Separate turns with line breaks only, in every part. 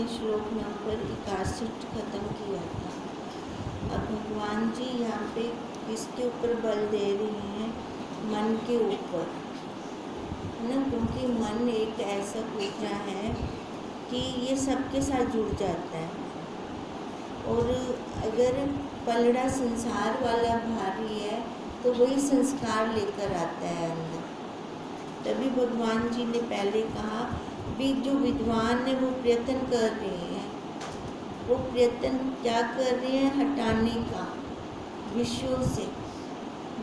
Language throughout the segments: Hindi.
श्लोक नंबर 61 खत्म किया था। अब भगवान जी यहाँ पे किसके ऊपर बल दे रही हैं? मन के ऊपर, है ना, क्योंकि मन एक ऐसा पुर्जा है कि ये सबके साथ जुड़ जाता है। और अगर पलड़ा संसार वाला भारी है तो वही संस्कार लेकर आता है अंदर। तभी भगवान जी ने पहले कहा भी जो विद्वान है वो प्रयत्न कर रहे हैं, वो प्रयत्न क्या कर रहे हैं? हटाने का, विषयों से,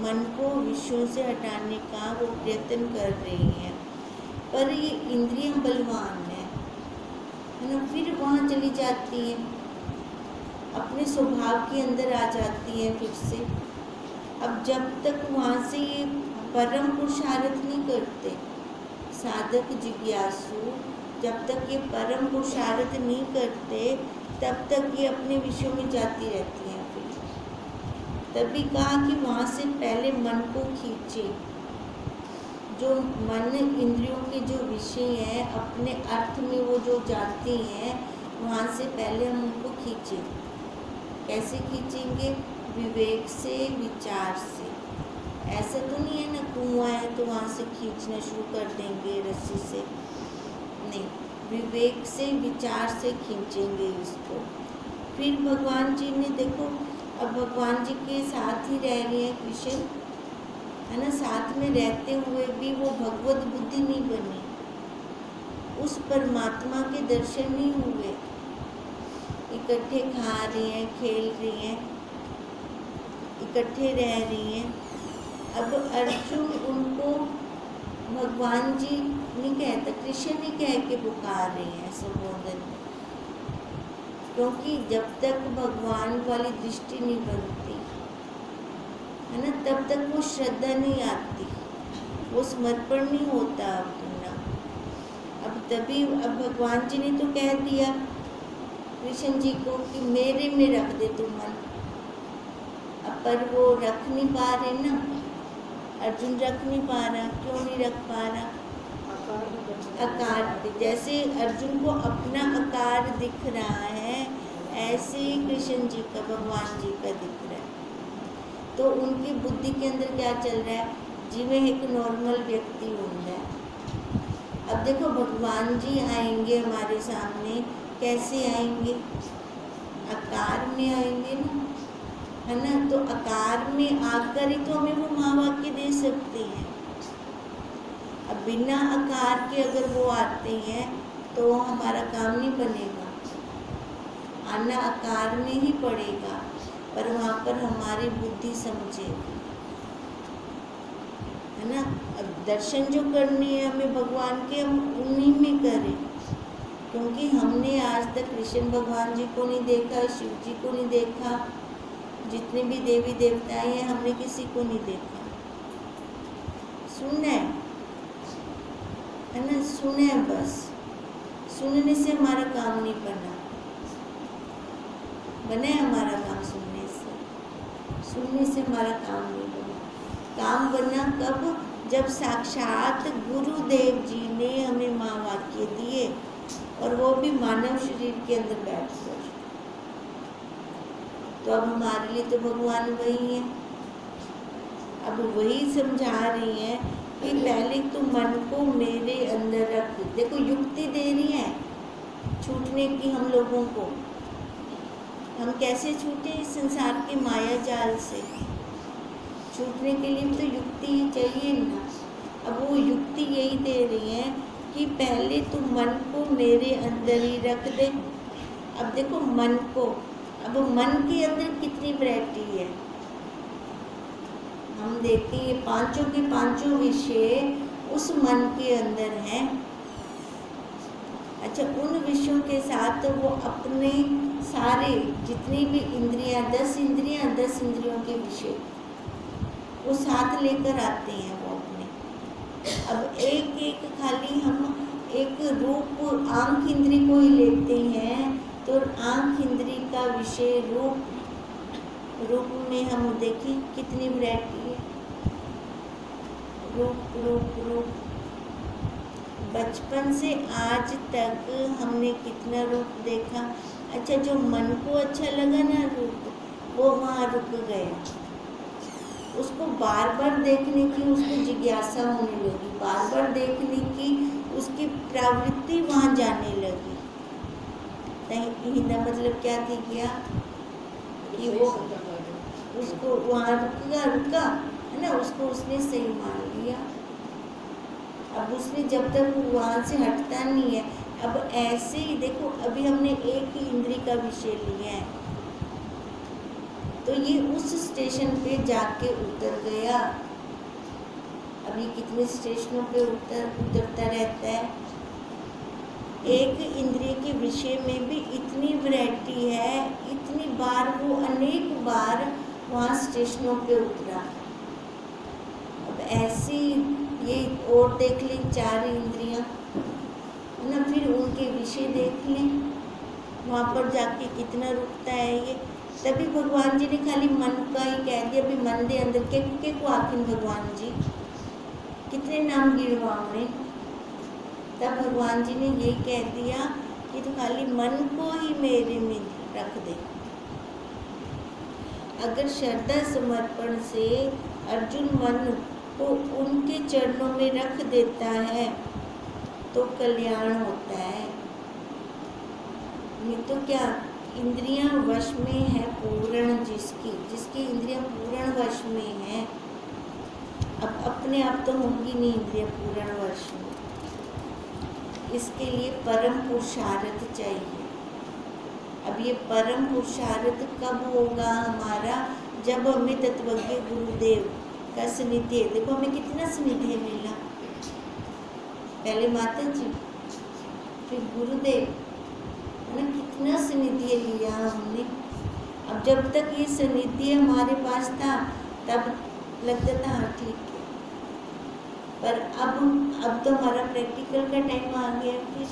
मन को विषयों से हटाने का वो प्रयत्न कर रही हैं। पर ये इंद्रियां बलवान है ना, फिर वहाँ चली जाती हैं, अपने स्वभाव के अंदर आ जाती हैं फिर से। अब जब तक वहाँ से ये परम पुरुषार्थ नहीं करते साधक जिज्ञासु, जब तक ये परम पुरुषार्थ नहीं करते तब तक ये अपने विषयों में जाती रहती हैं। फिर तभी कहा कि वहाँ से पहले मन को खींचे, जो मन इंद्रियों के जो विषय हैं अपने अर्थ में वो जो जाती हैं, वहाँ से पहले हम उनको खींचे। कैसे खींचेंगे? विवेक से, विचार से। ऐसा तो नहीं है ना कुआं है तो वहाँ से खींचना शुरू कर देंगे रस्सी से, नहीं, विवेक से, विचार से खींचेंगे इसको। फिर भगवान जी ने देखो, अब भगवान जी के साथ ही रह रही है कृष्ण, है ना, साथ में रहते हुए भी वो भगवत बुद्धि नहीं बनी, उस परमात्मा के दर्शन नहीं हुए। इकट्ठे खा रही हैं, खेल रही हैं, इकट्ठे रह रही हैं। अब अर्जुन उनको भगवान जी नहीं कहता, कृष्ण नहीं कह के पुकार रही हैं संबोधन, क्योंकि जब तक भगवान वाली दृष्टि नहीं बनती है ना, तब तक वो श्रद्धा नहीं आती, वो समर्पण नहीं होता अपना। अब तभी अब भगवान जी ने तो कह दिया कृष्ण जी को कि मेरे में रख दे तू मन। अब पर वो रख नहीं पा रहे ना, अर्जुन रख नहीं पा रहा। क्यों नहीं रख पा रहा? आकार, जैसे अर्जुन को अपना आकार दिख रहा है ऐसे ही कृष्ण जी का, भगवान जी का दिख रहा है। तो उनकी बुद्धि के अंदर क्या चल रहा है? जिਵੇਂ एक नॉर्मल व्यक्ति होता है। अब देखो भगवान जी आएंगे हमारे सामने, कैसे आएंगे? आकार में आएंगे ना, है ना। तो आकार में आकर ही तो हमें वो माँ वाक्य दे सकते हैं। अब बिना आकार के अगर वो आते हैं तो हमारा काम नहीं बनेगा, आना आकार में ही पड़ेगा, पर वहाँ पर हमारी बुद्धि समझेगी, है ना। अब दर्शन जो करने हैं हमें भगवान के, हम उन्हीं में करें, क्योंकि हमने आज तक कृष्ण भगवान जी को नहीं देखा, शिव जी को नहीं देखा, जितने भी देवी देवताएं हैं हमने किसी को नहीं देखा। सुनना है ना, सुने, बस सुनने से हमारा काम नहीं बना, बना है हमारा काम सुनने से हमारा काम नहीं बना। काम बना कब? जब साक्षात गुरुदेव जी ने हमें माँ वाक्य दिए, और वो भी मानव शरीर के अंदर बैठकर। तो अब हमारे लिए तो भगवान वही है। अब वही समझा रही हैं कि पहले तो मन को मेरे अंदर रख। देखो युक्ति दे रही है छूटने की हम लोगों को। हम कैसे छूटे इस संसार के माया जाल से? छूटने के लिए तो युक्ति ही चाहिए ना। अब वो युक्ति यही दे रही है कि पहले तो मन को मेरे अंदर ही रख दे। अब देखो मन को, अब मन के अंदर कितनी वैरायटी है हम देखते हैं। पांचों के पांचों विषय उस मन के अंदर हैं। अच्छा, उन विषयों के साथ वो अपने सारे जितनी भी इंद्रियां, 10 इंद्रियां, 10 इंद्रियों के विषय वो साथ लेकर आते हैं वो अपने। अब एक एक खाली हम एक रूप आंख इंद्री को ही लेते हैं तो आंख इंद्री का विषय रूप में हम देखें कितनी वैरायटी है। रूप रूप रूप बचपन से आज तक हमने कितना रूप देखा। अच्छा, जो मन को अच्छा लगा ना रूप, वो वहाँ रुक गया। उसको बार बार देखने की उसको जिज्ञासा होने लगी, बार बार देखने की उसकी प्रवृत्ति वहाँ जाने लगी। हिंदा मतलब क्या थी, क्या कि वो उसको वहाँ रुका है ना, उसको उसने सही मान लिया। अब उसने जब तक वहाँ से हटता नहीं है। अब ऐसे ही देखो, अभी हमने एक ही इंद्री का विषय लिया है, तो ये उस स्टेशन पे जाके उतर गया। अभी कितने स्टेशनों पे उतरता रहता है। एक इंद्रिय के विषय में भी इतनी वैरायटी है, इतनी बार वो अनेक बार वहाँ स्टेशनों पे उतरा। अब ऐसी ये और देख लें 4 इंद्रियां है ना, फिर उनके विषय देख लें, वहाँ पर जाके कितना रुकता है ये। तभी भगवान जी ने खाली मन का ही कह दिया, अभी मन दे अंदर के को आखिर भगवान जी कितने नाम गिरवाओ। तब भगवान जी ने ये कह दिया कि तो खाली मन को ही मेरे में रख दे। अगर श्रद्धा समर्पण से अर्जुन मन को उनके चरणों में रख देता है तो कल्याण होता है। नहीं तो क्या, इंद्रियां वश में है पूर्ण, जिसकी इंद्रियां पूर्ण वश में है। अब अपने आप तो होंगी नहीं इंद्रियां पूर्ण वश में, इसके लिए परम पुरुषार्थ चाहिए। अब ये परम पुरुषार्थ कब होगा हमारा, जब हमें तत्वज्ञ गुरुदेव का सानिध्य, देखो हमें कितना सानिध्य मिला, पहले माता जी फिर गुरुदेव है ना, कितना सानिध्य लिया हमने। अब जब तक ये सानिध्य हमारे पास था तब लगता था हाँ ठीक है, पर अब तो हमारा प्रैक्टिकल का टाइम आ गया। फिर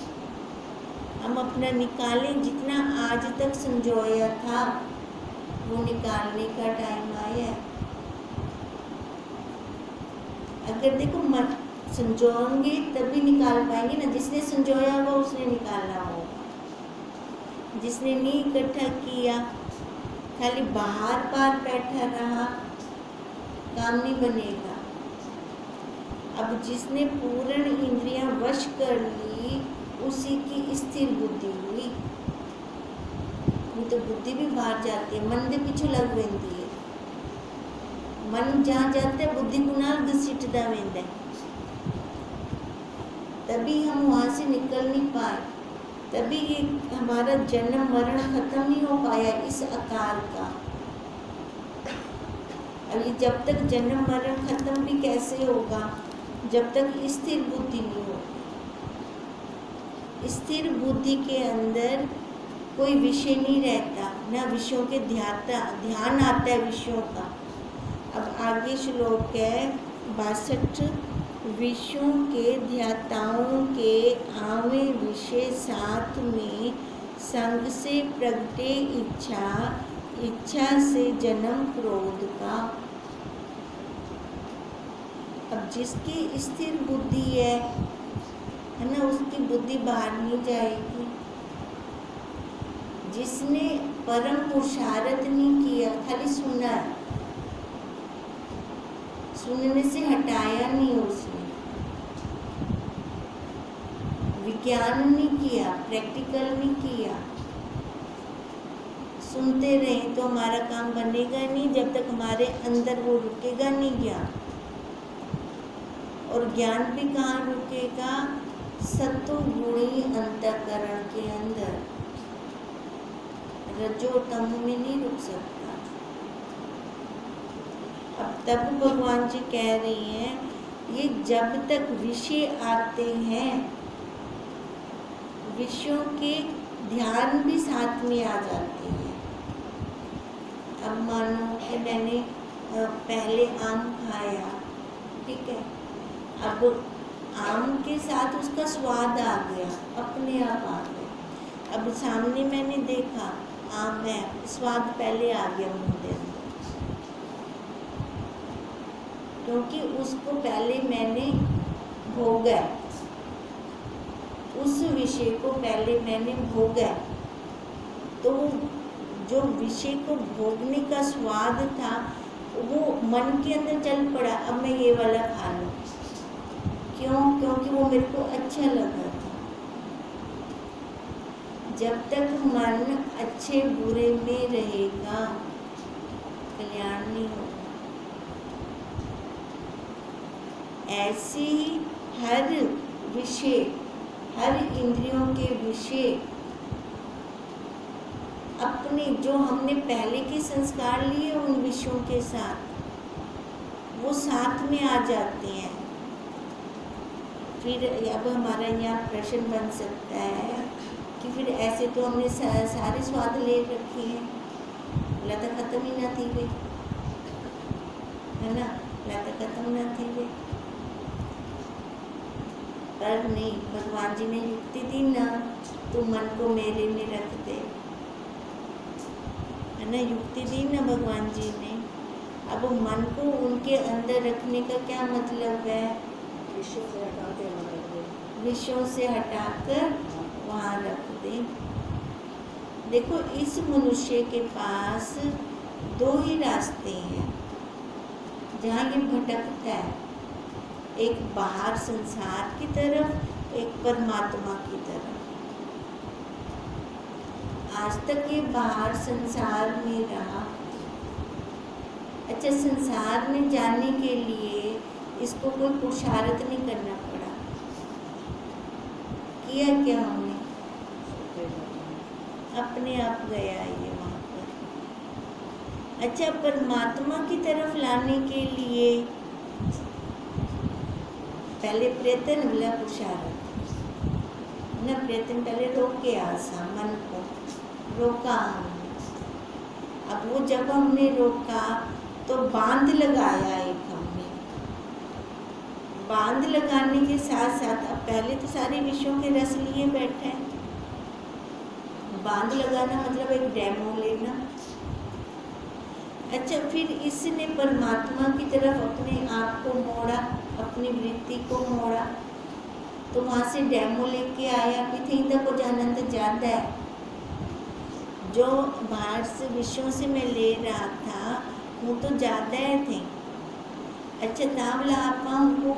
हम अपना निकालें, जितना आज तक संजोया था वो निकालने का टाइम आया है। अगर देखो मन संजोएंगे तभी निकाल पाएंगे ना, जिसने संजोया होगा उसने निकालना होगा। जिसने नहीं इकट्ठा किया, खाली बाहर पार बैठा रहा, काम नहीं बनेगा। अब जिसने पूर्ण इंद्रियां वश कर ली उसी की स्थिर बुद्धि हुई। नहीं तो बुद्धि भी बाहर जाती है, मन के पीछे लग वेंदी है। मन जहाँ जाता है बुद्धि को नाल घसीटदा वेंदा है, तभी हम वहाँ से निकल नहीं पाए, तभी ये हमारा जन्म मरण खत्म नहीं हो पाया इस आकार का। अब ये जब तक जन्म मरण खत्म भी कैसे होगा, जब तक स्थिर बुद्धि नहीं होगी। स्थिर बुद्धि के अंदर कोई विषय नहीं रहता, ना विषयों के ध्यान आता है विषयों का। अब आगे श्लोक है 62, विषयों के ध्याताओं के आवे विषय साथ में संग से प्रगटे इच्छा से जन्म क्रोध का। अब जिसकी स्थिर बुद्धि है ना, उसकी बुद्धि बाहर नहीं जाएगी। जिसने परम पुरुषार्थ नहीं किया, खाली सुना है, सुनने से हटाया नहीं उसने, विज्ञान नहीं किया, प्रैक्टिकल नहीं किया, सुनते रहे तो हमारा काम बनेगा नहीं जब तक हमारे अंदर वो रुकेगा नहीं ज्ञान। और ज्ञान भी कहाँ रुकेगा, सत्व गुणी अंतःकरण के अंदर, रजो तम में नहीं रुक सकता। अब तब भगवान जी कह रही हैं, ये जब तक विषय आते हैं, विषयों के ध्यान भी साथ में आ जाते हैं। अब मानो कि मैंने पहले आम खाया, ठीक है, अब आम के साथ उसका स्वाद आ गया, अपने आप आ गया। अब सामने मैंने देखा आम है, स्वाद पहले आ गया मुँह के अंदर, क्योंकि उसको पहले मैंने भोगा। उस विषय को पहले मैंने भोगा, तो जो विषय को भोगने का स्वाद था वो मन के अंदर चल पड़ा, अब मैं ये वाला खा लूँ। क्यों? क्योंकि वो मेरे को अच्छा लगा था। जब तक मन अच्छे बुरे में रहेगा कल्याण नहीं होगा। ऐसे ही हर विषय, हर इंद्रियों के विषय अपने जो हमने पहले के संस्कार लिए उन विषयों के साथ वो साथ में आ जाते हैं। फिर अब हमारा यहाँ प्रश्न बन सकता है कि फिर ऐसे तो हमने सारे स्वाद ले रखे हैं, लता खत्म ही ना थी वे, है ना, लता खत्म ना थी वे। पर नहीं, भगवान जी ने युक्ति दी ना, तो मन को मेरे में रख दे, है ना, युक्ति दी ना भगवान जी ने। अब मन को उनके अंदर रखने का क्या मतलब है? विषयों से हटाकर वहाँ रख दे। देखो, इस मनुष्य के पास दो ही रास्ते हैं जहाँ ये भटकता है, एक बाहर संसार की तरफ, एक परमात्मा की तरफ। आज तक ये बाहर संसार में रहा। अच्छा, संसार में जाने के लिए इसको कोई पुरुषार्थ नहीं करना पड़ा, किया क्या हमने? अपने आप गया ये वहाँ पर। अच्छा, परमात्मा की तरफ लाने के लिए पहले प्रयत्न मिला, पुरुषार्थ न, प्रयत्न पहले रोक के आसा, मन को रोका हमने। अब वो जब हमने रोका तो बांध लगाया एक हमने। बांध लगाने के साथ साथ अब पहले तो सारे विषयों के रस लिए बैठे हैं। बांध लगाना मतलब एक डेमो लेना। अच्छा, फिर इसने परमात्मा की तरफ अपने आप को मोड़ा, अपनी वृत्ति को मोड़ा, तो वहाँ से डेमो लेके आया कि थी तक को आनंद ज़्यादा है। जो बाहर से विषयों से मैं ले रहा था वो तो ज़्यादा थे। अच्छा, तावला आपा उनको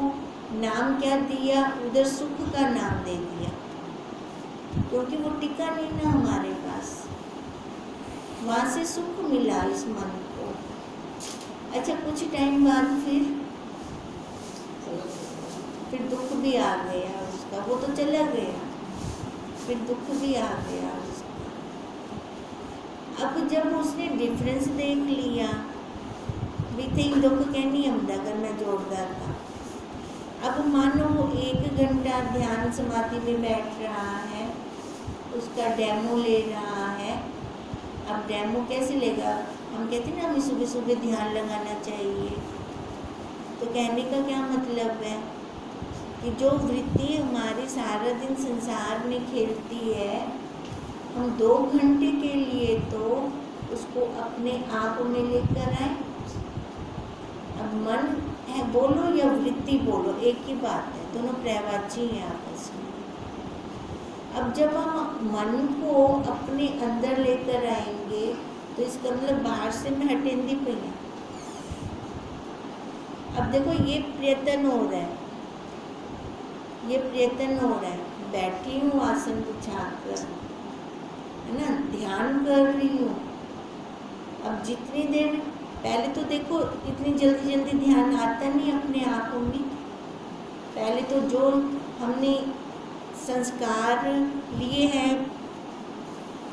नाम क्या दिया? उधर सुख का नाम दे दिया, क्योंकि वो टिका नहीं ना हमारे पास, वहाँ से सुख मिला इस मन को। अच्छा, कुछ टाइम बाद फिर दुख भी आ गया उसका, वो तो चला गया, फिर दुख भी आ गया उसका। अब जब उसने डिफरेंस देख लिया भी थे दुख कहनी हमदा अगर मैं जोरदार था। अब मानो वो 1 घंटा ध्यान समाधि में बैठ रहा है, उसका डेमो ले रहा है। अब डेमो कैसे लेगा? हम कहते हैं ना हमें सुबह सुबह ध्यान लगाना चाहिए, तो कहने का क्या मतलब है कि जो वृत्ति हमारी सारा दिन संसार में खेलती है, हम 2 घंटे के लिए तो उसको अपने आप में लेकर आए। अब मन है बोलो या वृत्ति बोलो, एक ही बात है, दोनों पर्यायवाची हैं आपस में। अब जब हम मन को अपने अंदर लेकर आएंगे तो इसका मतलब बाहर से मैं हटेंदी पई हैं। अब देखो ये प्रयत्न हो रहा है, ये प्रयत्न हो रहा है। बैठी हूँ आसन बिछाकर, है ना, ध्यान कर रही हूँ। अब जितनी देर, पहले तो देखो इतनी जल्दी जल्दी ध्यान आता नहीं अपने आप में। पहले तो जो हमने संस्कार लिए हैं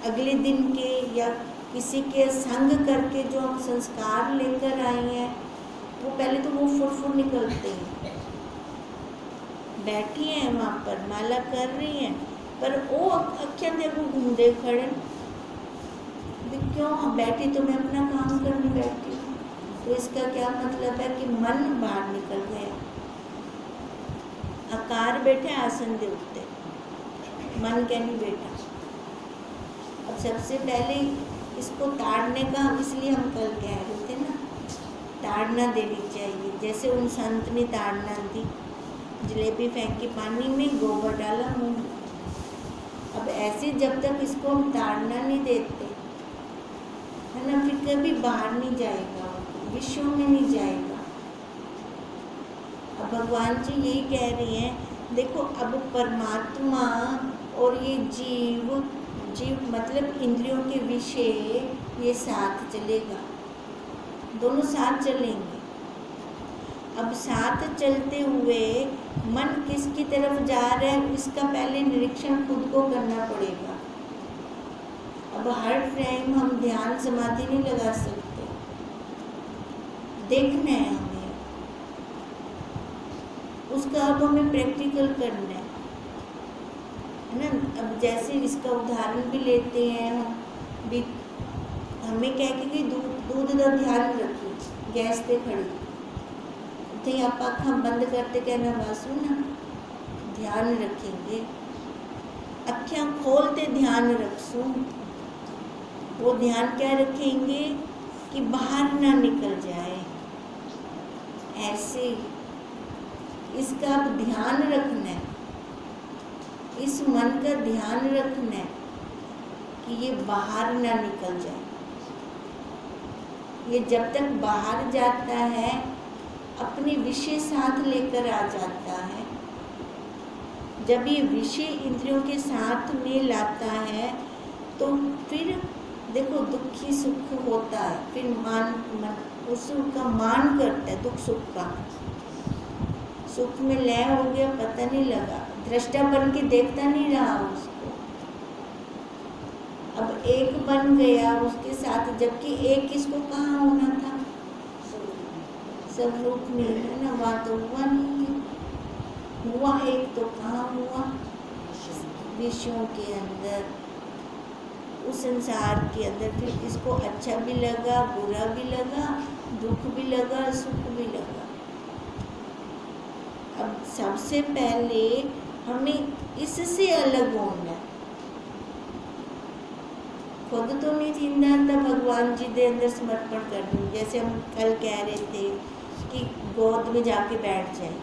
अगले दिन के या किसी के संग करके जो हम संस्कार लेकर आए हैं, वो पहले तो वो फुर निकलते हैं। बैठी हैं वहाँ पर, माला कर रही हैं, पर वो अखियाँ देखो घूमते खड़े, क्यों? बैठी तो मैं अपना काम करने बैठी हूँ। तो इसका क्या मतलब है कि मन बाहर निकल गया। आकार बैठे आसन दे उठते, मन क्या नहीं बैठा। अब सबसे पहले इसको ताड़ने का, इसलिए हम कल कह रहे थे ना, ताड़ना देनी चाहिए। जैसे उन संत ने ताड़ना दी, जलेबी फेंकी पानी में, गोबर डाला मुँह, अब ऐसे जब तक इसको हम ताड़ना नहीं देते, है ना, फिर कभी बाहर नहीं जाएगा, विश्व में नहीं जाएगा। अब भगवान जी यही कह रही हैं, देखो अब परमात्मा और ये जीव मतलब इंद्रियों के विषय, ये साथ चलेगा, दोनों साथ चलेंगे। अब साथ चलते हुए मन किसकी तरफ जा रहा है, इसका पहले निरीक्षण खुद को करना पड़ेगा। अब हर टाइम हम ध्यान समाधि नहीं लगा सकते, देखना है हमें, उसका अब हमें प्रैक्टिकल करना है ना। अब जैसे इसका उदाहरण भी लेते हैं हम भी, हमें कह के कि दूध का ध्यान रखिए, गैस पे खड़ी तो आप आँखें बंद करते कहना वासु ना ध्यान रखेंगे, अखियाँ खोलते ध्यान रखसूँ, वो ध्यान क्या रखेंगे कि बाहर ना निकल जाए। ऐसे इसका अब ध्यान रखना है, इस मन का ध्यान रखना है कि ये बाहर ना निकल जाए। ये जब तक बाहर जाता है अपने विषय साथ लेकर आ जाता है। जब ये विषय इंद्रियों के साथ में लाता है तो फिर देखो दुखी सुख होता है, फिर उसका मान करता है, दुख सुख का, सुख में लय हो गया पता नहीं लगा, दृष्टा बन के देखता नहीं रहा उसको, अब एक बन गया उसके साथ, जबकि एक इसको कहाँ होना था, सब रूप में है ना, वहाँ तो हुआ नहीं है, हुआ एक तो कहाँ हुआ, विषयों के अंदर, उस संसार के अंदर। फिर इसको अच्छा भी लगा, बुरा भी लगा, दुख भी लगा, सुख भी लगा। अब सबसे पहले हमें इससे अलग होना है, खुद तो नहीं जिंदा था, भगवान जी के अंदर समर्पण कर दूँ। जैसे हम कल कह रहे थे कि गोद में जाके बैठ जाए,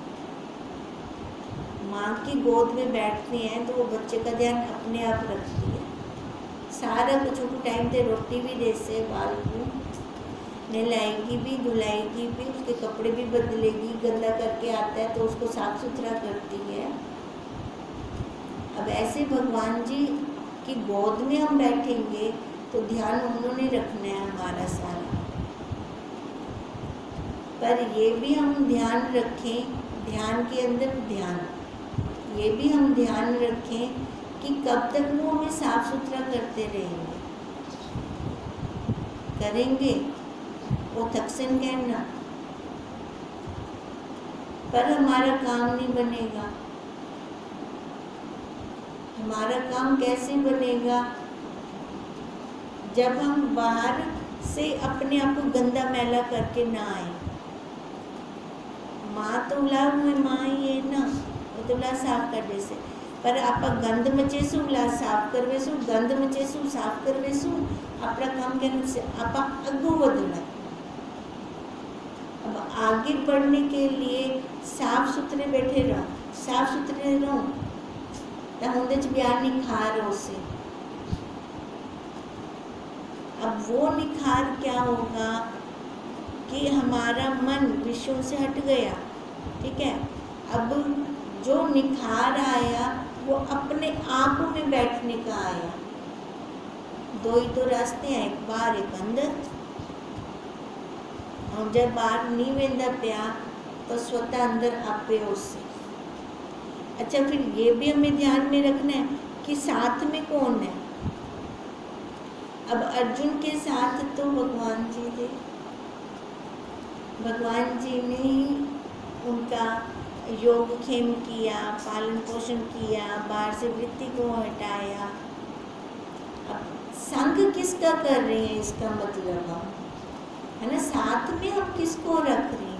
माँ की गोद में बैठते हैं तो वो बच्चे का ध्यान अपने आप रखती है, सारा कुछ उनको टाइम पे रोटी भी दे से, बाल को नहलाएगी भी, धुलाएगी भी, उसके कपड़े भी बदलेगी, गंदा करके आता है तो उसको साफ सुथरा करती है। अब ऐसे भगवान जी की गोद में हम बैठेंगे तो ध्यान उन्होंने रखना है हमारा सारा। पर ये भी हम ध्यान रखें, ध्यान के अंदर ध्यान, ये भी हम ध्यान रखें कि कब तक वो हमें साफ सुथरा करते रहेंगे, करेंगे वो थक्सन कहना, पर हमारा काम नहीं बनेगा। हमारा काम कैसे बनेगा, जब हम बाहर से अपने आप को गंदा मैला करके ना आए। माँ तो उला हुए माँ ही है ना, वो तो उला साफ कर दे से, पर आप गंद मचे सु उला साफ करवे सु, गंद मचे सु साफ करवे सु, अपना काम करने से आप अगू बढ़ना। अब आगे बढ़ने के लिए साफ सुथरे बैठे रहो, साफ सुथरे रहो तो उनके प्यार निखार हो से। अब वो निखार क्या होगा कि हमारा मन विषयों से हट गया, ठीक है। अब जो निखार आया वो अपने आप में बैठने का आया। दो ही तो रास्ते हैं, एक बाहर एक अंदर। और जब बाहर नहीं वेंदा पिया तो स्वतः अंदर आपे उससे। अच्छा, फिर ये भी हमें ध्यान में रखना है कि साथ में कौन है। अब अर्जुन के साथ तो भगवान जी थे, भगवान जी ने ही उनका योगक्षेम किया, पालन पोषण किया, बाहर से वृत्ति को हटाया। अब संग किसका कर रहे हैं, इसका मतलब हम है ना, साथ में हम किसको रख रहे हैं।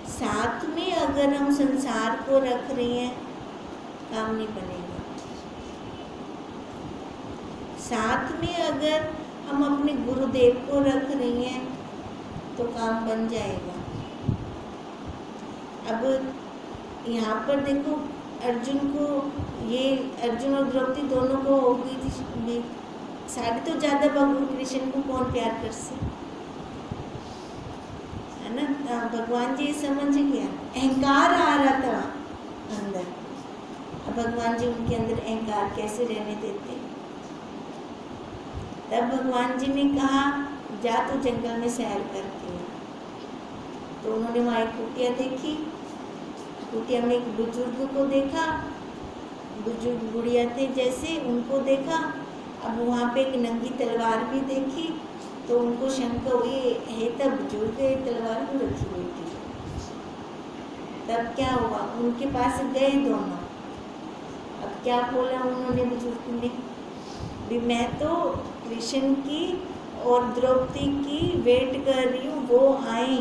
साथ में अगर हम संसार को रख रहे हैं काम नहीं बनेगा। साथ में अगर हम अपने गुरुदेव को रख रहे हैं तो काम बन जाएगा। अब यहाँ पर देखो अर्जुन को, ये अर्जुन और द्रौपदी दोनों को हो गई थी साड़ी, तो ज़्यादा भगवान कृष्ण को कौन प्यार कर से, है ना। भगवान जी समझ गया, अहंकार आ रहा था अंदर। अब भगवान जी उनके अंदर अहंकार कैसे रहने देते। तब भगवान जी ने कहा जा तू जंगल में सैर करके। तो उन्होंने वहाँ एक कुटिया देखी, कुटिया में एक बुजुर्ग को देखा, बुजुर्ग बुढ़िया थे जैसे, उनको देखा। अब वहाँ पे एक नंगी तलवार भी देखी, तो उनको शंका हुई है तब बुजुर्ग तलवार को रखी हुई थी। तब क्या हुआ, उनके पास गए दोनों। अब क्या बोला उन्होंने बुजुर्ग ने, भी मैं तो कृष्ण की और द्रौपदी की वेट कर रही हूँ, वो आए।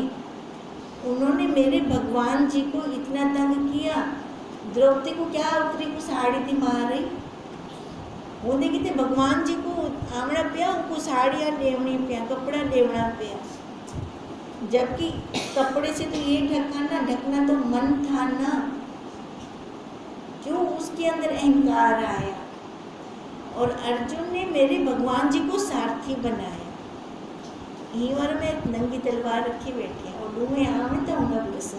उन्होंने मेरे भगवान जी को इतना तंग किया। द्रौपदी को क्या उतरी को साड़ी थी मार रही, वो देखी थे भगवान जी को आमना पिया, उनको साड़ियाँ लेवनी पिया, कपड़ा लेवना पिया। जबकि कपड़े से तो ये ढकना तो मन था ना, क्यों उसके अंदर अहंकार आया। और अर्जुन ने मेरे भगवान जी को सारथी बनाया। ईवर में नंगी तलवार रखी बैठी है और डूमे आम तो उंगल गुस्सा,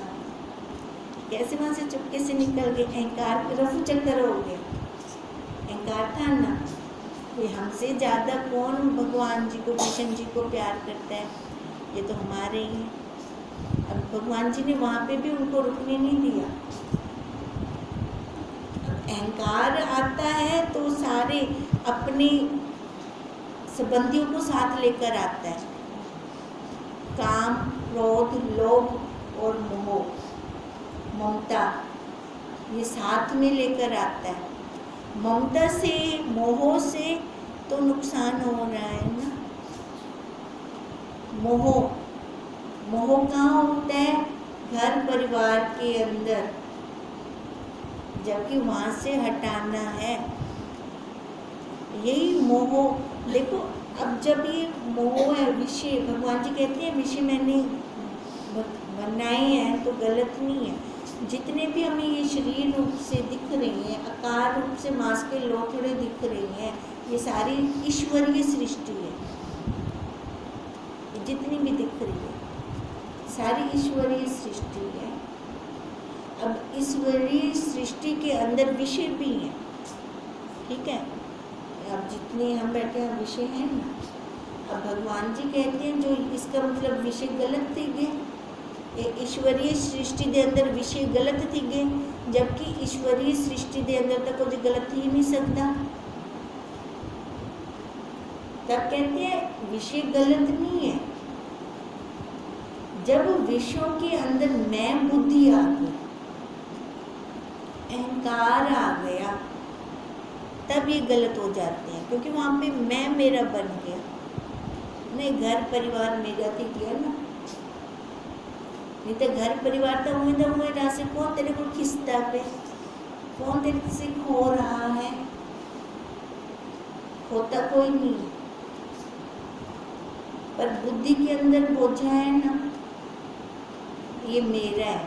कैसे वहां से चुपके से निकल गए। अहंकार रफू चक्कर हो गया, अहंकार था ना। ये हमसे ज़्यादा कौन भगवान जी को, कृष्ण जी को प्यार करता है, ये तो हमारे ही हैं। अब भगवान जी ने वहाँ पे भी उनको रुकने नहीं दिया। अहंकार आता है तो सारे अपने संबंधियों को साथ लेकर आता है। काम, क्रोध, लोभ और मोह, ममता, ये साथ में लेकर आता है। ममता से, मोह से तो नुकसान हो रहा है ना। मोह कहाँ होता है, घर परिवार के अंदर, जबकि वहाँ से हटाना है। यही मोह, देखो अब जब ये मोह है, विषय, भगवान जी कहते हैं विषय मैंने बनाए हैं तो गलत नहीं है। जितने भी हमें ये शरीर रूप से दिख रही हैं, आकार रूप से मांस के लोथड़े दिख रही हैं, ये सारी ईश्वरीय सृष्टि है। जितनी भी दिख रही है सारी ईश्वरीय सृष्टि है। अब ईश्वरीय सृष्टि के अंदर विषय भी हैं, ठीक है। अब जितने हम बैठे हैं विषय हैं ना। अब भगवान जी कहते हैं जो इसका मतलब विषय गलत थी गए, ईश्वरीय सृष्टि के अंदर विषय गलत थी गए, जबकि ईश्वरीय सृष्टि के अंदर तक कुछ गलत ही नहीं सकता। तब कहते हैं विषय गलत नहीं है। जब विषयों के अंदर मैं बुद्धि आ गई, अहंकार आ गया, तब ये गलत हो जाते हैं, क्योंकि वहाँ पे मैं मेरा बन गया। नहीं, घर परिवार मेरा थी गया ना, नहीं तो घर परिवार तो हुए जहाँ से कौन तेरे को खिसता पे, कौन तेरे से खो रहा है, होता कोई नहीं। पर बुद्धि के अंदर बोझा है ना, ये मेरा है।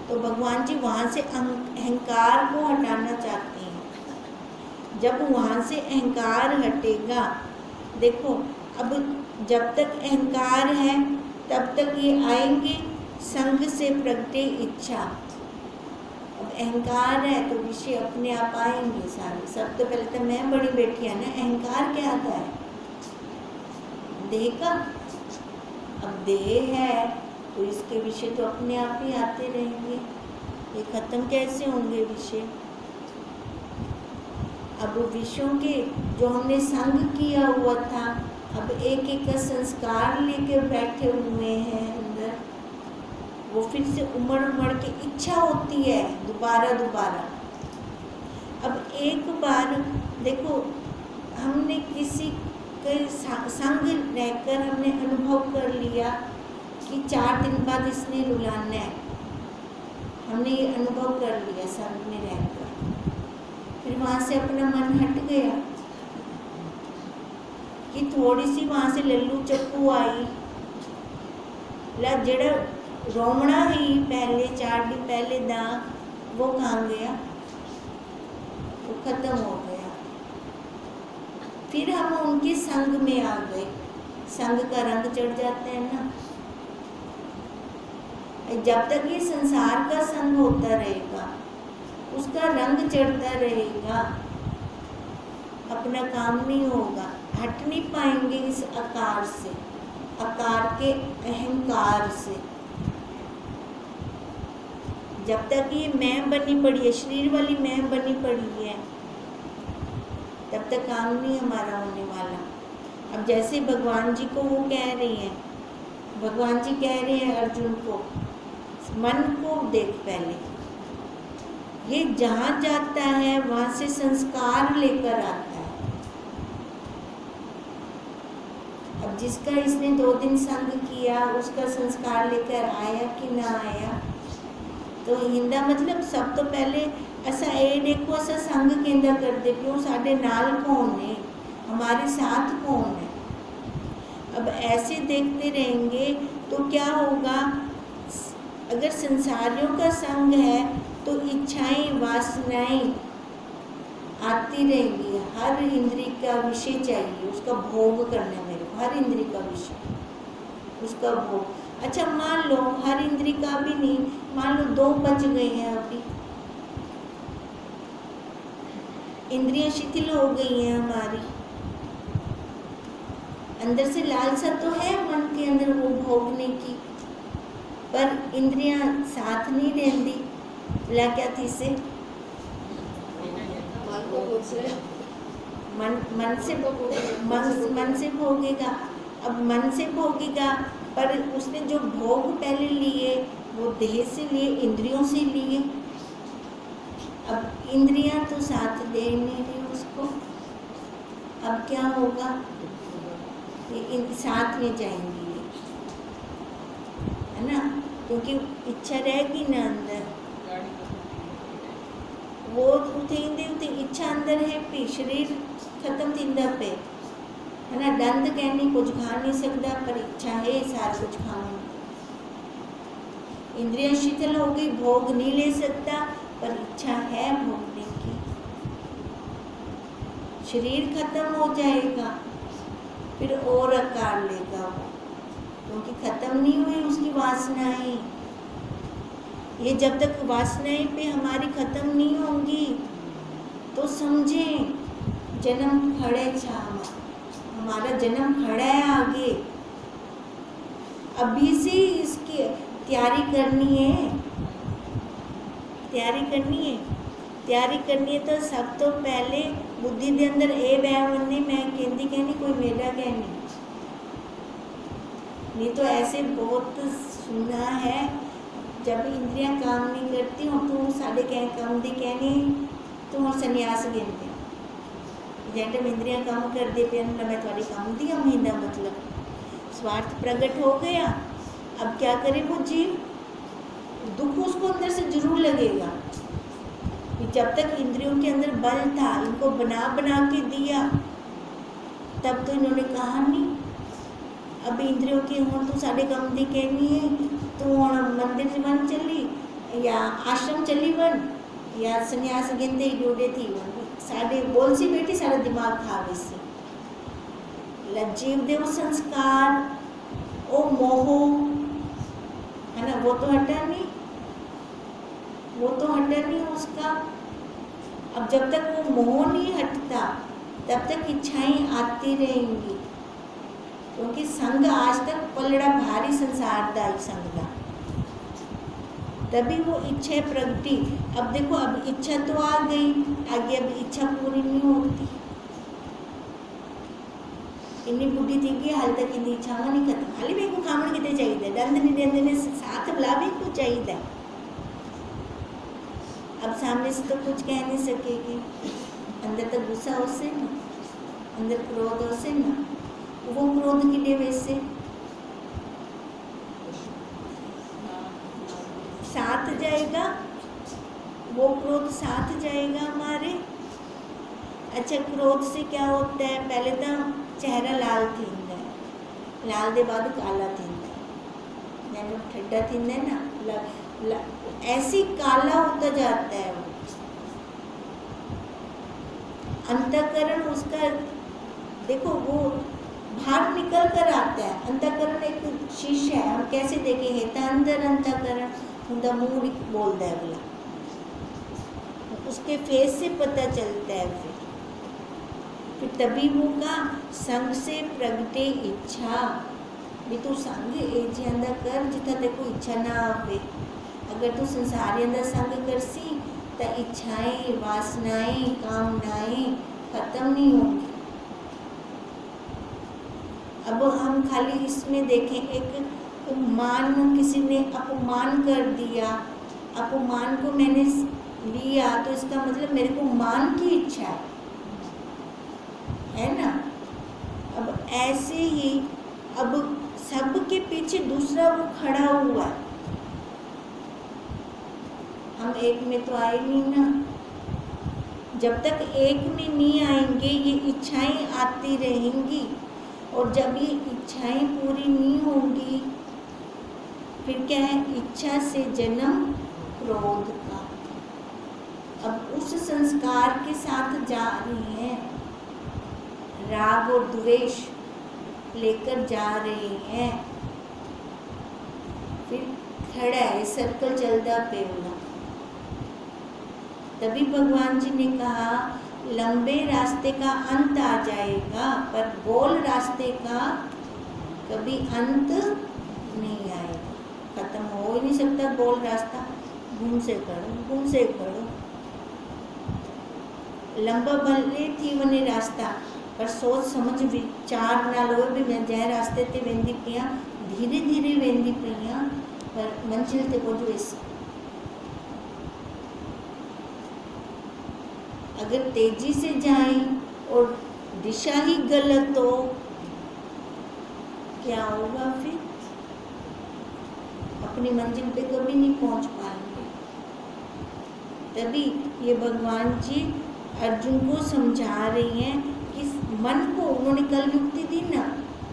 तो भगवान जी वहाँ से अहंकार को हटाना चाहते हैं। जब वहाँ से अहंकार हटेगा, देखो अब जब तक अहंकार है तब तक ये आएंगे संग से प्रगटे इच्छा। अब अहंकार है तो विषय अपने आप आएंगे सारे। सब तो पहले तो मैं बड़ी बैठी है ना, अहंकार क्या आता है, देह का। अब देह है तो इसके विषय तो अपने आप ही आते रहेंगे, ये खत्म कैसे होंगे विषय। अब विषयों के जो हमने संग किया हुआ था, अब एक एक का संस्कार लेके बैठे हुए हैं अंदर, वो फिर से उमड़ के इच्छा होती है दोबारा। अब एक बार देखो, हमने किसी के संग रहकर हमने अनुभव कर लिया कि 4 दिन बाद इसने रुलाना है, हमने ये अनुभव कर लिया संग में रहकर। फिर वहाँ से अपना मन हट गया कि थोड़ी सी वहाँ से लल्लू चप्पू आई, जेड़ा रोमना ही पहले 4 दिन पहले दा, वो कहाँ गया। खत्म हो गया। फिर हम उनके संग में आ गए, संग का रंग चढ़ जाते हैं ना। जब तक ये संसार का संग होता रहेगा, उसका रंग चढ़ता रहेगा, अपना काम नहीं होगा, हट नहीं पाएंगे इस आकार से, आकार के अहंकार से। जब तक ये मैं बनी पड़ी है, शरीर वाली मैं बनी पड़ी है, तब तक काम नहीं हमारा होने वाला। अब जैसे भगवान जी को वो कह रही हैं, भगवान जी कह रहे हैं अर्जुन को, मन को देख पहले, ये जहाँ जाता है वहाँ से संस्कार लेकर आता है। अब जिसका इसने 2 दिन संग किया, उसका संस्कार लेकर आया कि ना आया। तो हिंदा मतलब सब तो पहले ऐसा ए देखो, ऐसा संग केंद्र कर दे, क्यों साढ़े नाल कौन है, हमारे साथ कौन है। अब ऐसे देखते रहेंगे तो क्या होगा, अगर संसारियों का संग है तो इच्छाएं वासनाएं आती रहेंगी। हर इंद्री का विषय चाहिए, उसका भोग करना मेरे को, हर इंद्री का विषय, उसका भोग। अच्छा मान लो हर इंद्री का भी नहीं, मान लो 2 बच गए हैं, अभी इंद्रियां शिथिल हो गई हैं हमारी, अंदर से लालसा तो है मन के अंदर वो भोगने की, पर इंद्रियां साथ नहीं देती। बोला क्या थी से मन से भोगेगा। अब मन से भोगेगा, पर उसने जो भोग पहले लिए वो देह से लिए, इंद्रियों से लिए। अब इंद्रियां तो साथ दे नहीं रही उसको, अब क्या होगा, ये साथ में जाएंगी, है ना, क्योंकि इच्छा रहेगी ना अंदर, वो उठे इच्छा अंदर है पे, शरीर खत्म थिंदा पे, है ना, दंद कहने कुछ खा नहीं सकता, पर इच्छा है सारा कुछ खाने। इंद्रियां शिथिल हो गई, भोग नहीं ले सकता, पर इच्छा है भोगने की। शरीर खत्म हो जाएगा, फिर और आकार लेगा वो, क्योंकि खत्म नहीं हुई उसकी वासनाएं। ये जब तक वासनाएं पे हमारी खत्म नहीं होंगी तो समझें जन्म खड़े छा, हमारा जन्म खड़ा है आगे। अभी से इसकी तैयारी करनी है, तैयारी करनी है, तैयारी करनी है। तो सब तो पहले बुद्धि के अंदर ए वह बंदी मैं कहती कहनी कोई मेरा कहनी, नहीं तो ऐसे बहुत सुना है, जब इंद्रियां काम नहीं करती हूँ तो साढ़े कह कम दी कहनी तो हम संन्यास गिनते जब इंद्रियां काम कर दे पे मैं थोड़ी काम दी महीना, मतलब स्वार्थ प्रकट हो गया। अब क्या करे वो जीव, दुख उसको अंदर से जरूर लगेगा। जब तक इंद्रियों के अंदर बल था, इनको बना बना के दिया, तब तो इन्होंने कहा नहीं। अब इंद्रियों की हूँ तो साढ़े कम दी कहनी है, तो हूँ मंदिर वन चली या आश्रम चली वन या संन्यास गिनते ही डोडे थी वन, साढ़े बोल सी बेटी सारा दिमाग खा गई से। जीव देव संस्कार ओ मोह, है ना, वो तो हटा नहीं, वो तो हटा नहीं उसका। अब जब तक वो मोह नहीं हटता तब तक इच्छाएं आती रहेंगी, क्योंकि संग आज तक पलड़ा भारी संसारदायक संग था, तभी वो इच्छा प्रगति। अब देखो अब इच्छा तो आ गई, आगे अब इच्छा पूरी नहीं होती। इन्नी बुढ़ी थी कि हाल तक इन्नी इच्छा नहीं खत्म, हाली भी को खामण कितने चाहिए, दंद नहीं देंदे ने साथ बुला भी को चाहिए। अब सामने से तो कुछ कह नहीं सकेगी, अंदर तक गुस्सा हो से ना, अंदर क्रोध हो से ना, वो क्रोध के लिए वैसे साथ जाएगा, वो क्रोध साथ जाएगा हमारे। अच्छा क्रोध से क्या होता है, पहले तो चेहरा लाल थींदा है, लाल के बाद काला थींदा है, जैसे ठंडा थींदा है ना, ऐसी काला होता जाता है वो। अंतःकरण उसका देखो वो बाहर निकल कर आता है। अंतःकरण एक शीशा है, हम कैसे देखेंगे तो अंदर अंतःकरण उनका मुंह बोलता है बोला, उसके फेस से पता चलता है। फिर तभी वो का संग से प्रगटे इच्छा भी तू संग ए जी अंदर कर जितना देखो इच्छा ना आवे। अगर तू संसारी अंदर संग करसी तो इच्छाएं वासनाएं कामनाएं खत्म नहीं होंगी। अब हम खाली इसमें देखें, एक मान किसी ने अपमान कर दिया, अपमान को मैंने लिया तो इसका मतलब मेरे को मान की इच्छा है ना। अब ऐसे ही अब सबके पीछे दूसरा वो खड़ा हुआ है, हम एक में तो आए नहीं ना। जब तक एक में नहीं आएंगे ये इच्छाएं आती रहेंगी, और जब ये इच्छाएं पूरी नहीं होंगी फिर क्या है, इच्छा से जन्म क्रोध का। अब उस संस्कार के साथ जा रही हैं, राग और द्वेष लेकर जा रहे हैं, फिर खड़ा है सर्कल चलता पेवला। तभी भगवान जी ने कहा लंबे रास्ते का अंत आ जाएगा पर गोल रास्ते का कभी अंत नहीं आएगा। खत्म हो ही नहीं सकता गोल रास्ता, घूम से करो। लंबा भले थी वने रास्ता पर सोच समझ विचार ना लो भी मैं जै रास्ते ते वेंदी पिया, धीरे धीरे वेंदी पिया पर मंजिल ते पहुंचो। इस अगर तेजी से जाएं और दिशा ही गलत हो क्या होगा, फिर अपनी मंजिल पे कभी नहीं पहुंच पाएंगे। तभी ये भगवान जी अर्जुन को समझा रही हैं कि मन को, उन्होंने कल युक्ति दी ना,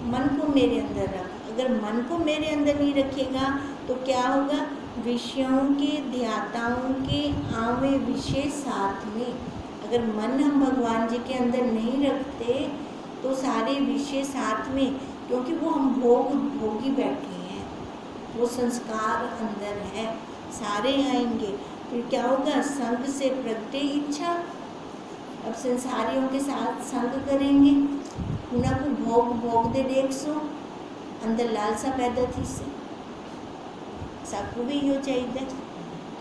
मन को मेरे अंदर रख। अगर मन को मेरे अंदर नहीं रखेगा तो क्या होगा, विषयों के ध्याताओं के आवे विषय साथ में। अगर मन हम भगवान जी के अंदर नहीं रखते तो सारे विषय साथ में, क्योंकि वो हम भोगी बैठे हैं, वो संस्कार अंदर है, सारे आएंगे। फिर क्या होगा, संग से प्रगटे इच्छा। अब संसारियों के साथ संग करेंगे, उन्हें को भोग दे देख सो अंदर लालसा पैदा थी से साकू भी हो चाहिए।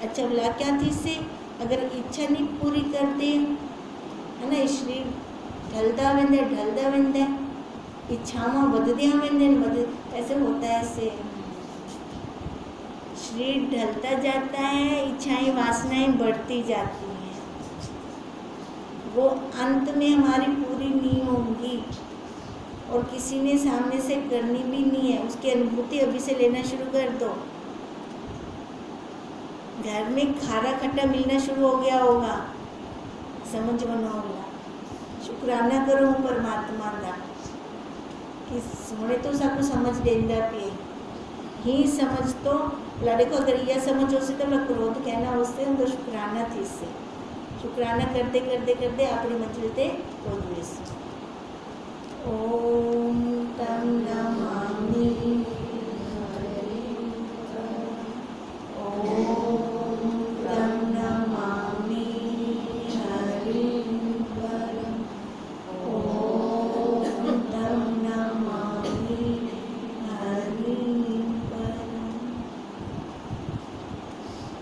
अच्छा बोला क्या थी से, अगर इच्छा नहीं पूरी करते है ना, शरीर ढलता वेंदे इच्छावां वधदियां वेंदे, ऐसे होता है। ऐसे शरीर ढलता जाता है, इच्छाएं वासनाएं बढ़ती जाती हैं, वो अंत में हमारी पूरी नहीं होंगी और किसी ने सामने से करनी भी नहीं है। उसकी अनुभूति अभी से लेना शुरू कर दो। घर में खारा खट्टा मिलना शुरू हो गया होगा, समझ बना होगा, शुक्राना करो परमात्मा का कि सोने तो सबको समझ देंदा पे ही समझ तो लड़े को। अगर यह समझ हो सके तो क्रोध कहना उससे तो शुक्राना थी से, शुक्राना करते करते करते अपनी मंजिल ते पहुंच। ओम तम नमः